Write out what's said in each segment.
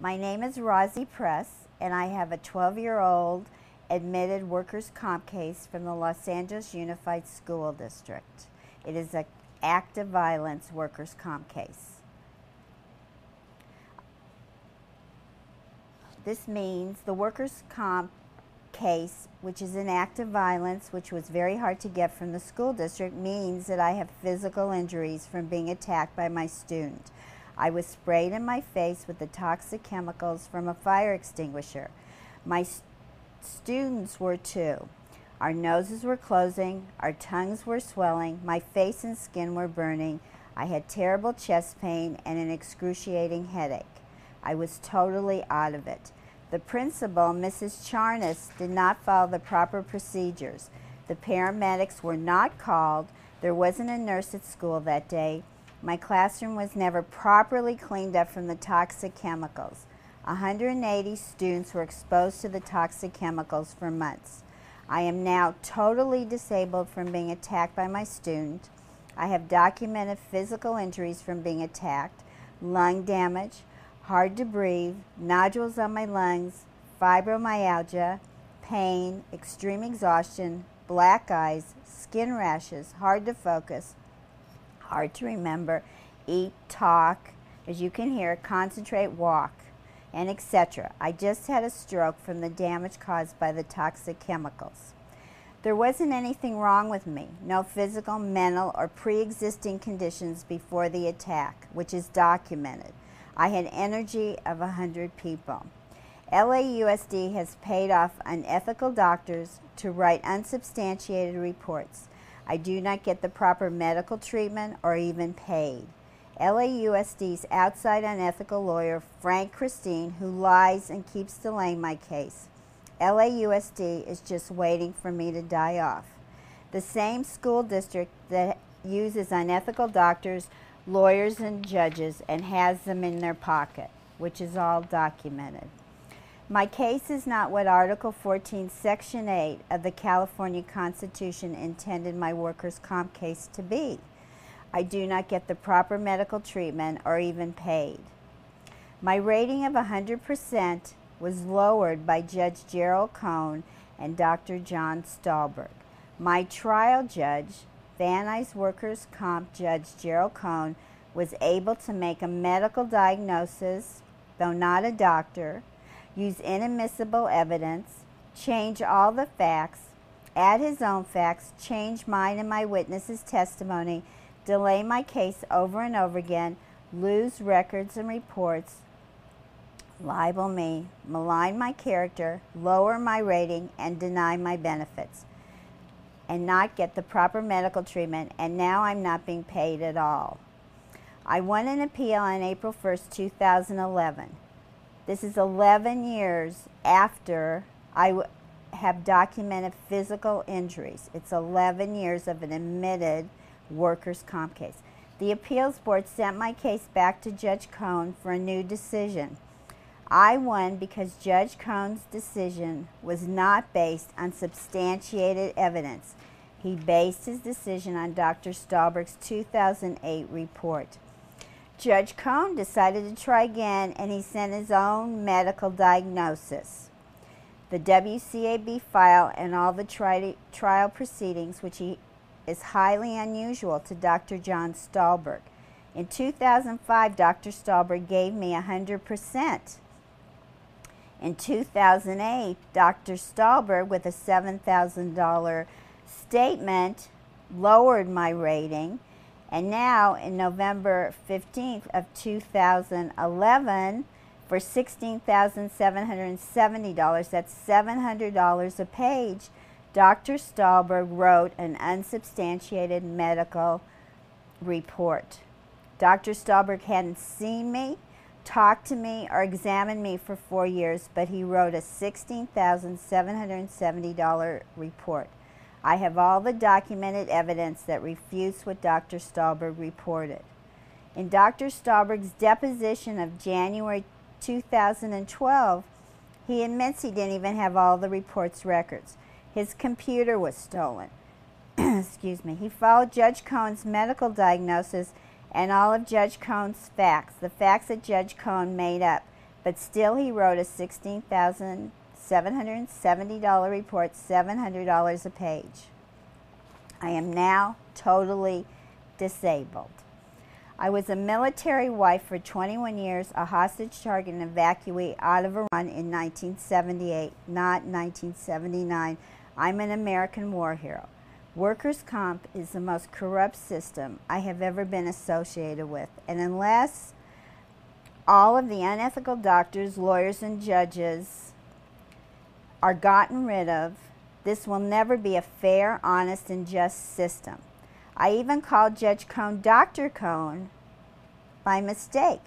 My name is Rozy and I have a 12-year-old admitted workers' comp case from the Los Angeles Unified School District. It is an active violence workers' comp case. This means the workers' comp case, which is an active violence, which was very hard to get from the school district, means that I have physical injuries from being attacked by my student. I was sprayed in my face with the toxic chemicals from a fire extinguisher. My students were too. Our noses were closing, our tongues were swelling, my face and skin were burning. I had terrible chest pain and an excruciating headache. I was totally out of it. The principal, Mrs. Charnas, did not follow the proper procedures. The paramedics were not called. There wasn't a nurse at school that day. My classroom was never properly cleaned up from the toxic chemicals. 180 students were exposed to the toxic chemicals for months. I am now totally disabled from being attacked by my student. I have documented physical injuries from being attacked, lung damage, hard to breathe, nodules on my lungs, fibromyalgia, pain, extreme exhaustion, black eyes, skin rashes, hard to focus, hard to remember, eat, talk, as you can hear, concentrate, walk, and etc. I just had a stroke from the damage caused by the toxic chemicals. There wasn't anything wrong with me, no physical, mental, or pre-existing conditions before the attack, which is documented. I had energy of 100 people. LAUSD has paid off unethical doctors to write unsubstantiated reports. I do not get the proper medical treatment or even paid. LAUSD's outside unethical lawyer, Frank Christine, who lies and keeps delaying my case. LAUSD is just waiting for me to die off. The same school district that uses unethical doctors, lawyers, and judges and has them in their pocket, which is all documented. My case is not what Article 14, Section 8 of the California Constitution intended my workers' comp case to be. I do not get the proper medical treatment or even paid. My rating of 100% was lowered by Judge Gerald Cohn and Dr. John Stahlberg. My trial judge, Van Nuys workers' comp Judge Gerald Cohn, was able to make a medical diagnosis, though not a doctor, use inadmissible evidence, change all the facts, add his own facts, change mine and my witness's testimony, delay my case over and over again, lose records and reports, libel me, malign my character, lower my rating, and deny my benefits, and not get the proper medical treatment, and now I'm not being paid at all. I won an appeal on April 1st, 2011. This is 11 years after I have documented physical injuries. It's 11 years of an admitted workers' comp case. The appeals board sent my case back to Judge Cohn for a new decision. I won because Judge Cohn's decision was not based on substantiated evidence. He based his decision on Dr. Stahlberg's 2008 report. Judge Cohn decided to try again, and he sent his own medical diagnosis, the WCAB file, and all the trial proceedings, which is highly unusual, to Dr. John Stahlberg. In 2005, Dr. Stahlberg gave me 100%. In 2008, Dr. Stahlberg, with a $7,000 statement, lowered my rating. And now, in November 15th of 2011, for $16,770, that's $700 a page, Dr. Stahlberg wrote an unsubstantiated medical report. Dr. Stahlberg hadn't seen me, talked to me, or examined me for 4 years, but he wrote a $16,770 report. I have all the documented evidence that refutes what Dr. Stahlberg reported. In Dr. Stahlberg's deposition of January 2012, he admits he didn't even have all the report's records. His computer was stolen. Excuse me. He followed Judge Cohn's medical diagnosis and all of Judge Cohn's facts, the facts that Judge Cohn made up, but still he wrote a $16,770 report, $700 a page. I am now totally disabled. I was a military wife for 21 years, a hostage target and evacuee out of Iran in 1978, not 1979. I'm an American war hero. Workers' comp is the most corrupt system I have ever been associated with, and unless all of the unethical doctors, lawyers, and judges are gotten rid of, this will never be a fair, honest, and just system. I even called Judge Cohn Dr. Cohn by mistake.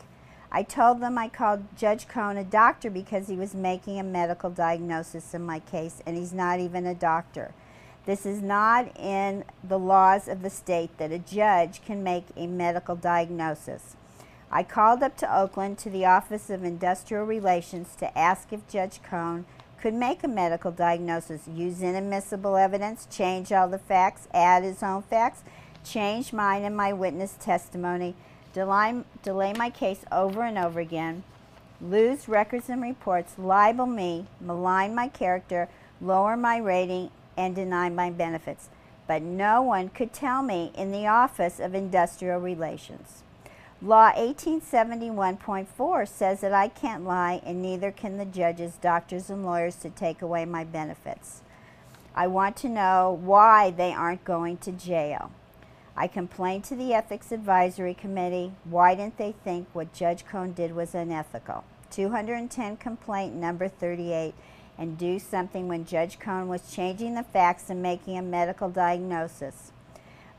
I told them I called Judge Cohn a doctor because he was making a medical diagnosis in my case, and he's not even a doctor. This is not in the laws of the state that a judge can make a medical diagnosis. I called up to Oakland to the Office of Industrial Relations to ask if Judge Cohn could make a medical diagnosis, use inadmissible evidence, change all the facts, add his own facts, change mine and my witness testimony, delay my case over and over again, lose records and reports, libel me, malign my character, lower my rating, and deny my benefits. But no one could tell me in the Office of Industrial Relations. Law 1871.4 says that I can't lie, and neither can the judges, doctors, and lawyers to take away my benefits. I want to know why they aren't going to jail. I complained to the Ethics Advisory Committee. Why didn't they think what Judge Cohn did was unethical? 210 complaint number 38, and do something when Judge Cohn was changing the facts and making a medical diagnosis.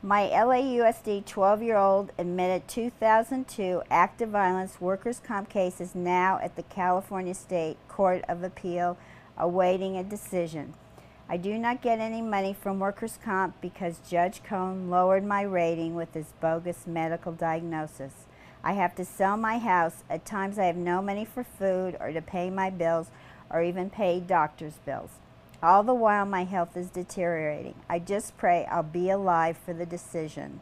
My LAUSD 12-year-old admitted 2002 active violence workers' comp case is now at the California State Court of Appeal awaiting a decision. I do not get any money from workers' comp because Judge Cohn lowered my rating with his bogus medical diagnosis. I have to sell my house. At times I have no money for food or to pay my bills or even pay doctor's bills. All the while my health is deteriorating. I just pray I'll be alive for the decision.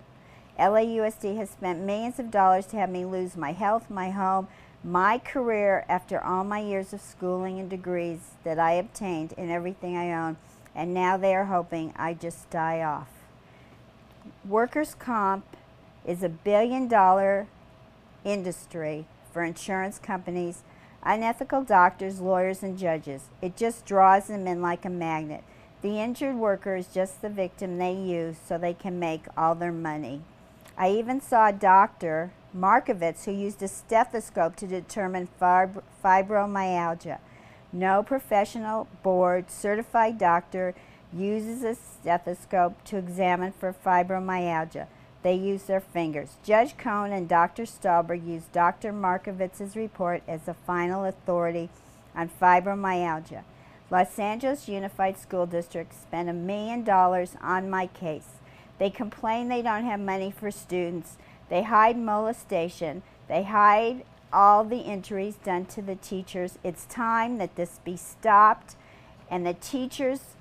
LAUSD has spent millions of dollars to have me lose my health, my home, my career after all my years of schooling and degrees that I obtained and everything I own, and now they are hoping I just die off. Workers' comp is a billion-dollar industry for insurance companies, unethical doctors, lawyers, and judges. It just draws them in like a magnet. The injured worker is just the victim they use so they can make all their money. I even saw a doctor, Markovitz, who used a stethoscope to determine fibromyalgia. No professional board certified doctor uses a stethoscope to examine for fibromyalgia. They use their fingers. Judge Cohn and Dr. Stahlberg used Dr. Markovitz's report as the final authority on fibromyalgia. Los Angeles Unified School District spent $1 million on my case. They complain they don't have money for students. They hide molestation. They hide all the injuries done to the teachers. It's time that this be stopped, and the teachers,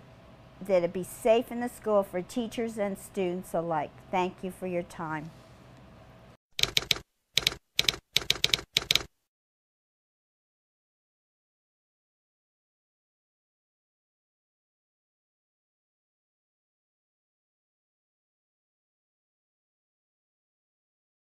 that it be safe in the school for teachers and students alike. Thank you for your time.